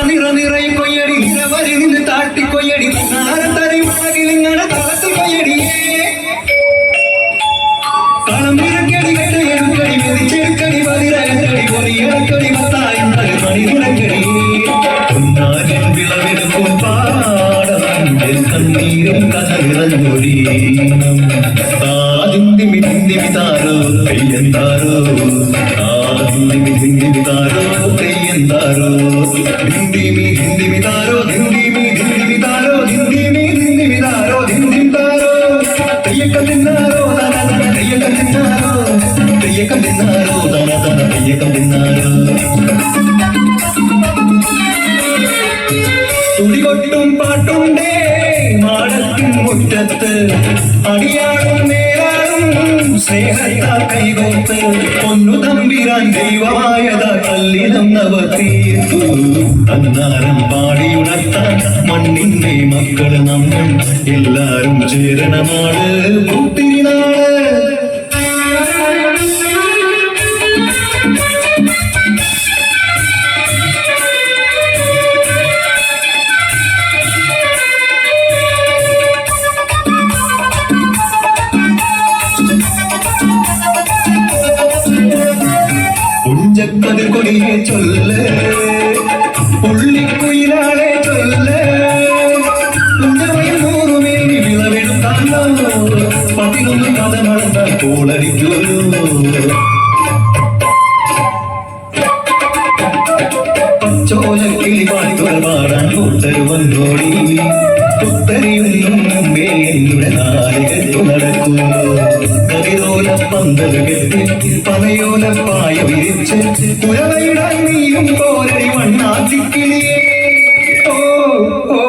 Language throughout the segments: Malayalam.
നിറയും കൊയ്യടി നിറവരി നിന്ന് താട്ടി കൊയ്യടി നാരത്തരി മുളകിൽ ഇങ്ങനെ തളത്തിൽ കൊയ്യടി കളം നിറക്കടി കെട്ടയെടുക്കടി മെതിച്ചെടുക്കടി പതിരകടി പൊതിയടക്കടി മത്തായി മണി നിറക്കടി കുന്നാരിൻ വിളവെടുക്കും പാടം കണ്ണീരും കഥ നിറഞ്ഞൊടി ദിന്ദിമി ദിന്ദിമി താരോ തെയ്യന്താരോ ദിന്ദിമി ദിന്ദിമി താരോ തെയ്യന്താരോ ദിന്ദിമി ദിന്ദിമി താരോ ദിന്ദിമി ദിന്ദിമി താരോ ദിന്ദിമി ദിന്ദിമി താരോ ദിന്ദിം താരോ തെയ്യക്കം തിന്നാരോ തന തെയ്യക്കം തിന്നാരോ തെയ്യക്കം തിന്നാരോ തന തെയ്യക്കം തിന്നാരോ തുടികൊട്ടും പാട്ടുണ്ടേ മാടത്തിൻ മുറ്റത്ത് അടിയാടും സ്നേഹത്താ കൈകോത്ത് പൊന്നു തമ്പിരാൻ ദൈവമായത കല്ലിനം നവ തീർത്തു അന്നാരം പാടിയുണർത്താൻ മണ്ണിന്റെ മക്കള് നമ്മൾ എല്ലാരും ചേരണമാണ് കൂട്ടിനാള് പുഞ്ചക്കതിർ കൊടിയെ ചൊല്ല് പുള്ളിക്കുയിലാളെ ചൊല്ല് പുഞ്ചവയിൽ 100 മേനി വിളവെടുക്കാനോ 11 കഥ നടത്താൻ കോളടിക്കുമല്ലോ പച്ചോലക്കിളി പാട്ടുകൾ പാടാൻ കൂട്ടരു വന്നോടി കുത്തരിയൊന്നും മുമ്പേ എന്നുടെ നാളികത്തു നടക്കൂ കവിതോല പന്തല് കെട്ടി പനയോലപ്പായ വിരിച്ച് പുഴവയിടാൻ നീയും പോരടി വണ്ണാത്തിക്കിളിയേ ഓ ഓ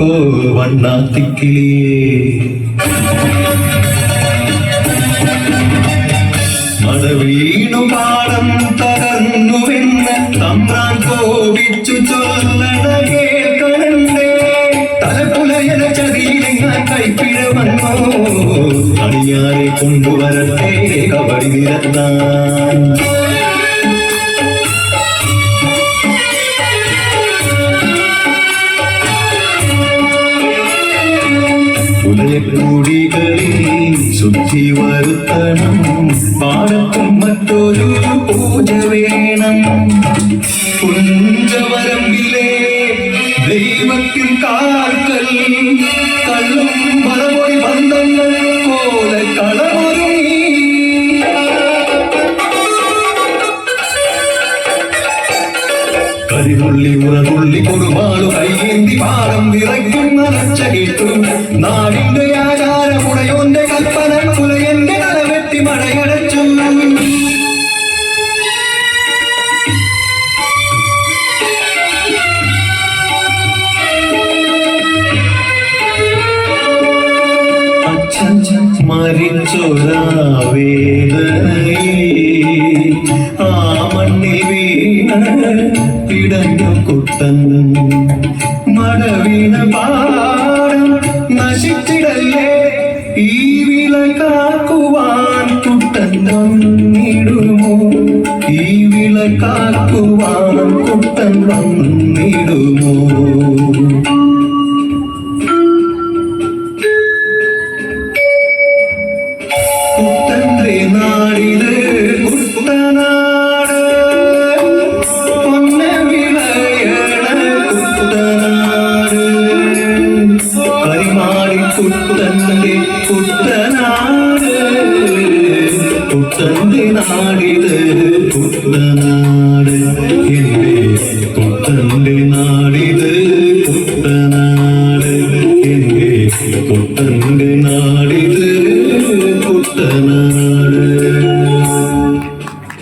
ഓ വണ്ണാത്തിക്കിളിയേ മഴ വീണു പാടം തകർന്നുവെന്ന് തമ്പ്രാൻ കോപിച്ചു ചൊല്ലണ കേൾക്കണണ്ടേ തലപ്പുലയന ചതിയിലെങ്ങാൻ കൈപ്പിഴ വന്നോ അണിയാരെ കൊണ്ടുവരട്ടെ കബടി നിരത്താൻ ഉലയക്കൂടികളിൽ ശുദ്ധി വരുത്തണം പാടത്തും മറ്റൊരു പൂജ വേണം കുഞ്ചവരമ്പിലെ ദൈവത്തിൻ കാൽക്കൽ കള്ളും മറമൊഴി ബന്ധങ്ങൾ പോലെ കളമൊരുങ്ങി കരിതുള്ളി ഉറതുള്ളി കൊടുമാളു കൈയേന്തി പാടം വിറയ്ക്കുന്ന രക്ഷ കേട്ടു നാടിന്റെ ആചാരമുടയോന്റെ കൽപ്പന പുലയന്റെ തലവെട്ടി മഴയടച്ചു മരിച്ചൊരാവേദനയിൽ ആ മണ്ണിൽ വീണ പിടഞ്ഞു കുട്ടൻ മടവീണ പാടം നശിച്ചിടല്ലേ ഈ വിള കാക്കുവാൻ കുട്ടൻ വന്നിടുമോ ഈ വിള കാക്കുവാൻ കുട്ടൻ വന്നിടുമോ കുട്ടന്റെ നാടിത് കുട്ടനാട് പൊന്ന വിളയണ കുട്ടനാട് കരിമാടി കുട്ടന്റെ കുട്ടനാട് കുട്ടന്റെ നാടിത് കുട്ടനാട്